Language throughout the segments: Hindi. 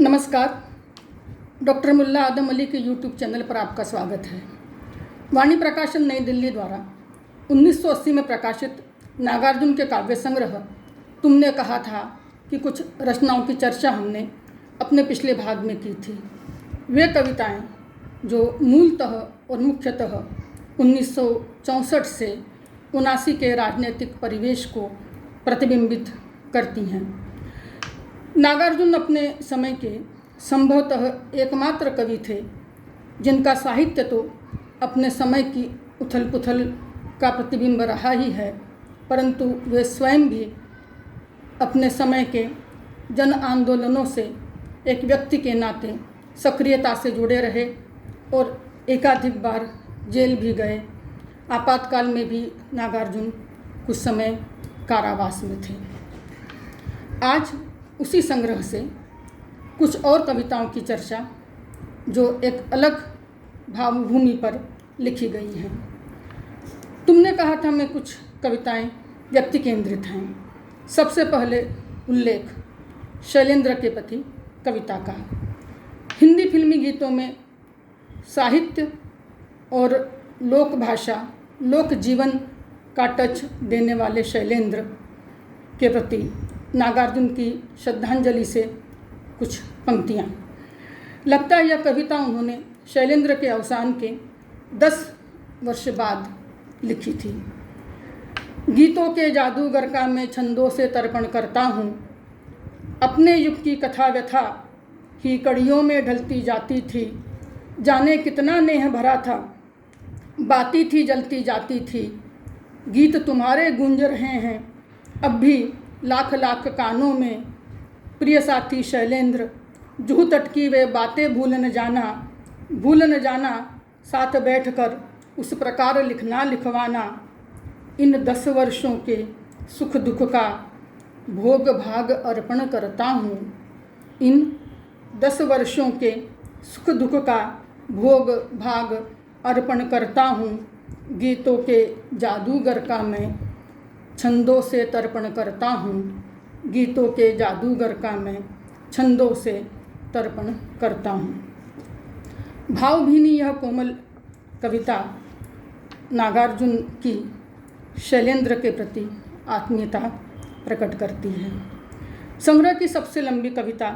नमस्कार। डॉक्टर मुल्ला आदम अली के यूट्यूब चैनल पर आपका स्वागत है। वाणी प्रकाशन नई दिल्ली द्वारा 1980 में प्रकाशित नागार्जुन के काव्य संग्रह तुमने कहा था कि कुछ रचनाओं की चर्चा हमने अपने पिछले भाग में की थी। वे कविताएं जो मूलतः और मुख्यतः 1964 से 79 के राजनीतिक परिवेश को प्रतिबिंबित करती हैं। नागार्जुन अपने समय के संभवतः एकमात्र कवि थे जिनका साहित्य तो अपने समय की उथल पुथल का प्रतिबिंब रहा ही है, परंतु वे स्वयं भी अपने समय के जन आंदोलनों से एक व्यक्ति के नाते सक्रियता से जुड़े रहे और एकाधिक बार जेल भी गए। आपातकाल में भी नागार्जुन कुछ समय कारावास में थे। आज उसी संग्रह से कुछ और कविताओं की चर्चा जो एक अलग भावभूमि पर लिखी गई हैं। तुमने कहा था में कुछ कविताएं व्यक्ति केंद्रित हैं। सबसे पहले उल्लेख शैलेंद्र के प्रति कविता का। हिंदी फिल्मी गीतों में साहित्य और लोक भाषा लोक जीवन का टच देने वाले शैलेंद्र के प्रति नागार्जुन की श्रद्धांजलि से कुछ पंक्तियाँ। लगता है यह कविता उन्होंने शैलेंद्र के अवसान के 10 वर्ष बाद लिखी थी। गीतों के जादूगर का मैं छंदों से तर्पण करता हूँ, अपने युग की कथा व्यथा ही कड़ियों में ढलती जाती थी। जाने कितना नेह भरा था, बाती थी जलती जाती थी। गीत तुम्हारे गूंज रहे हैं अब भी लाख लाख कानों में। प्रिय साथी शैलेंद्र, जूह तटकी वे बातें भूल न जाना साथ बैठकर उस प्रकार लिखना लिखवाना। इन 10 वर्षों के सुख दुख का भोग भाग अर्पण करता हूँ। इन 10 वर्षों के सुख दुख का भोग भाग अर्पण करता हूँ। गीतों के जादूगर का मैं छंदों से तर्पण करता हूँ। गीतों के जादूगर का मैं छंदों से तर्पण करता हूँ। भावभीनी यह कोमल कविता नागार्जुन की शैलेंद्र के प्रति आत्मीयता प्रकट करती है। संग्रह की सबसे लंबी कविता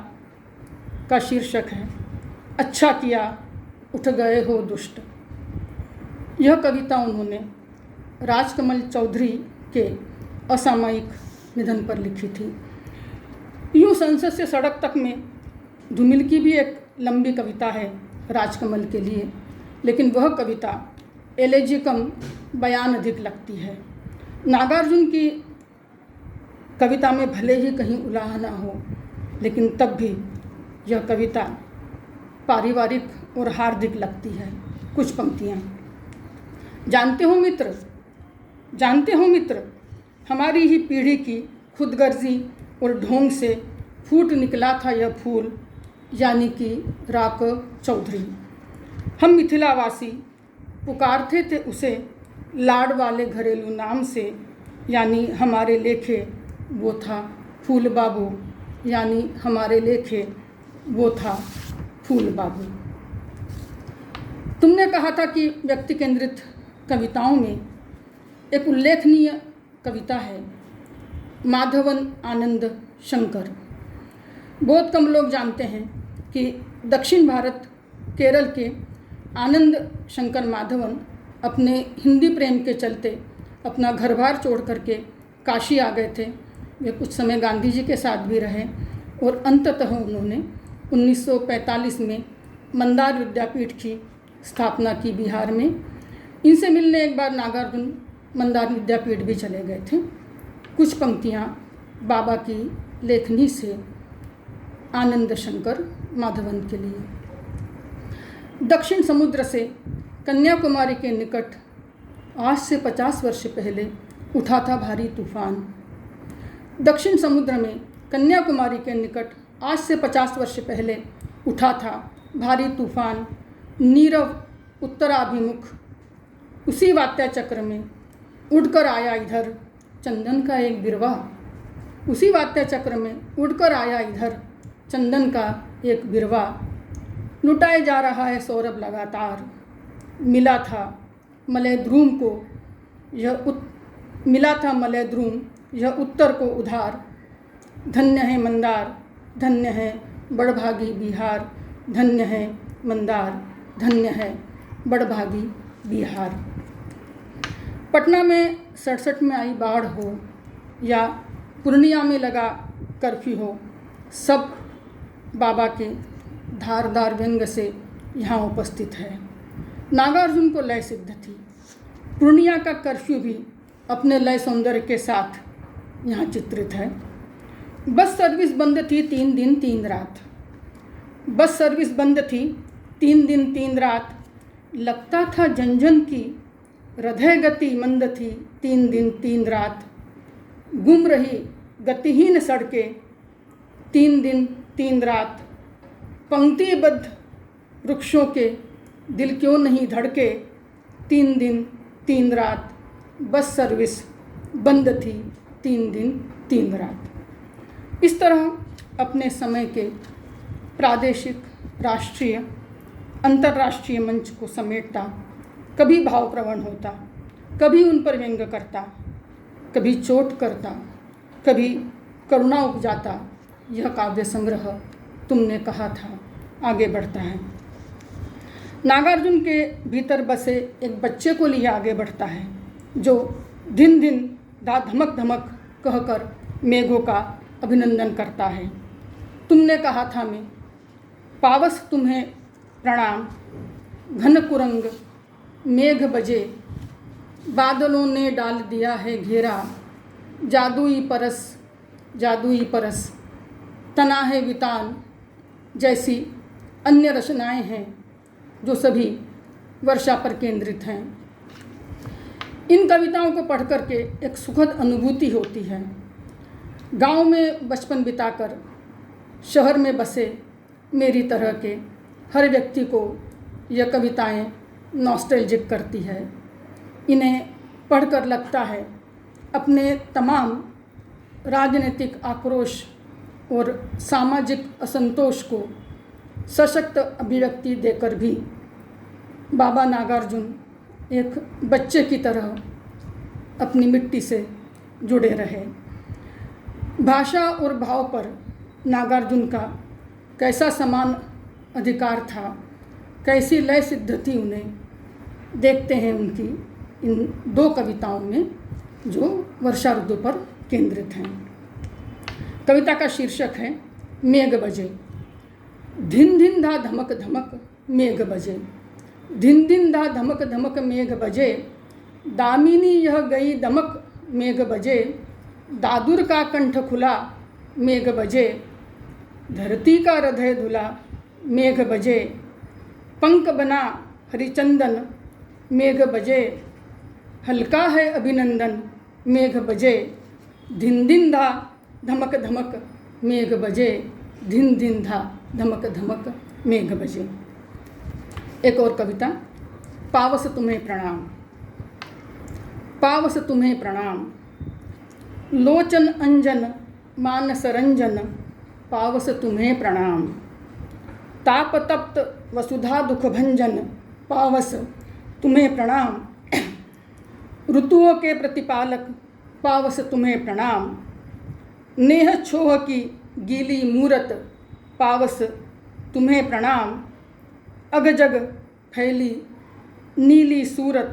का शीर्षक है अच्छा किया उठ गए हो दुष्ट। यह कविता उन्होंने राजकमल चौधरी के असामयिक निधन पर लिखी थी। यूँ संसद से सड़क तक में धूमिल की भी एक लंबी कविता है राजकमल के लिए, लेकिन वह कविता एलेजी कम बयान अधिक लगती है। नागार्जुन की कविता में भले ही कहीं उलाहना हो, लेकिन तब भी यह कविता पारिवारिक और हार्दिक लगती है। कुछ पंक्तियाँ। जानते हो मित्र, हमारी ही पीढ़ी की खुदगर्जी और ढोंग से फूट निकला था यह फूल, यानी कि राक चौधरी। हम मिथिलावासी पुकारते थे उसे लाड वाले घरेलू नाम से, यानी हमारे लेखे वो था फूल बाबू, यानी हमारे लेखे वो था फूल बाबू। तुमने कहा था कि व्यक्ति केंद्रित कविताओं में एक उल्लेखनीय कविता है माधवन आनंद शंकर। बहुत कम लोग जानते हैं कि दक्षिण भारत केरल के आनंद शंकर माधवन अपने हिंदी प्रेम के चलते अपना घर बार छोड़ करके काशी आ गए थे। वे कुछ समय गांधी जी के साथ भी रहे और अंततः उन्होंने 1945 में मंदार विद्यापीठ की स्थापना की बिहार में। इनसे मिलने एक बार नागार्जुन मंदार विद्यापीठ भी चले गए थे। कुछ पंक्तियाँ बाबा की लेखनी से आनंद शंकर माधवन के लिए। दक्षिण समुद्र से कन्याकुमारी के निकट आज से 50 वर्ष पहले उठा था भारी तूफान। दक्षिण समुद्र में कन्याकुमारी के निकट आज से 50 वर्ष पहले उठा था भारी तूफान। नीरव उत्तराभिमुख उसी वात्या चक्र में उड़कर आया इधर चंदन का एक बिरवा। उसी वात्या चक्र में उड़कर आया इधर चंदन का एक बिरवा, लुटाए जा रहा है सौरभ लगातार। मिला था मलय ध्रुम को यह उत्तर को उधार। धन्य है मंदार, धन्य है बड़भागी बिहार। धन्य है मंदार, धन्य है बड़भागी बिहार। पटना में 67 में आई बाढ़ हो या पूर्णिया में लगा कर्फ्यू हो, सब बाबा के धारदार व्यंग से यहाँ उपस्थित है। नागार्जुन को लय सिद्ध थी। पूर्णिया का कर्फ्यू भी अपने लय सौंदर्य के साथ यहाँ चित्रित है। बस सर्विस बंद थी 3 दिन 3 रात। बस सर्विस बंद थी 3 दिन 3 रात। लगता था जन की हृदय गति मंद थी 3 दिन 3 रात। गुम रही गतिहीन सड़कें 3 दिन 3 रात। पंक्तिबद्ध वृक्षों के दिल क्यों नहीं धड़के 3 दिन 3 रात। बस सर्विस बंद थी 3 दिन 3 रात। इस तरह अपने समय के प्रादेशिक, राष्ट्रीय, अंतर्राष्ट्रीय मंच को समेटता, कभी भावप्रवण होता, कभी उन पर व्यंग करता, कभी चोट करता, कभी करुणा उपजाता, यह काव्य संग्रह तुमने कहा था आगे बढ़ता है। नागार्जुन के भीतर बसे एक बच्चे को लिए आगे बढ़ता है, जो दिन दिन धा धमक धमक कहकर मेघों का अभिनंदन करता है। तुमने कहा था मैं पावस तुम्हें प्रणाम। घन कुरंग मेघ बजे, बादलों ने डाल दिया है घेरा। जादुई परस तना है वितान, जैसी अन्य रचनाएं हैं जो सभी वर्षा पर केंद्रित हैं। इन कविताओं को पढ़ कर के एक सुखद अनुभूति होती है। गांव में बचपन बिताकर शहर में बसे मेरी तरह के हर व्यक्ति को यह कविताएं नॉस्टैल्जिक करती है। इन्हें पढ़कर लगता है अपने तमाम राजनीतिक आक्रोश और सामाजिक असंतोष को सशक्त अभिव्यक्ति देकर भी बाबा नागार्जुन एक बच्चे की तरह अपनी मिट्टी से जुड़े रहे। भाषा और भाव पर नागार्जुन का कैसा समान अधिकार था, कैसी लय सिद्ध थी, उन्हें देखते हैं उनकी इन 2 कविताओं में जो वर्षा ऋतु पर केंद्रित हैं। कविता का शीर्षक है मेघ बजे। धिन धिन धा धमक धमक मेघ बजे। धिन धिन धा धमक धमक मेघ बजे। दामिनी यह गई दमक मेघ बजे। दादुर का कंठ खुला मेघ बजे। धरती का हृदय धुला मेघ बजे। पंख बना हरिचंदन मेघ बजे। हल्का है अभिनंदन मेघ बजे। धिन धिन धा धमक धमक मेघ बजे। धिन धिन धा धमक धमक मेघ बजे। एक और कविता, पावस तुम्हें प्रणाम। पावस तुम्हें प्रणाम। लोचन अंजन मानस रंजन, पावस तुम्हें प्रणाम। ताप तप्त वसुधा दुख भंजन, पावस तुम्हें प्रणाम। ऋतुओं के प्रतिपालक, पावस तुम्हें प्रणाम। नेह छोह की गीली मूरत, पावस तुम्हें प्रणाम। अगजग फैली नीली सूरत,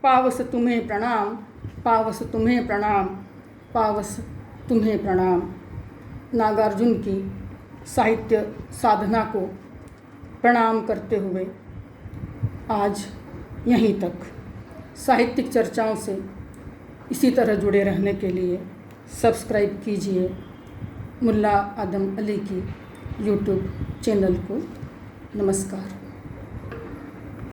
पावस तुम्हें प्रणाम। पावस तुम्हें प्रणाम। पावस तुम्हें प्रणाम। नागार्जुन की साहित्य साधना को प्रणाम करते हुए आज यहीं तक। साहित्यिक चर्चाओं से इसी तरह जुड़े रहने के लिए सब्सक्राइब कीजिए मुल्ला आदम अली की यूट्यूब चैनल को। नमस्कार।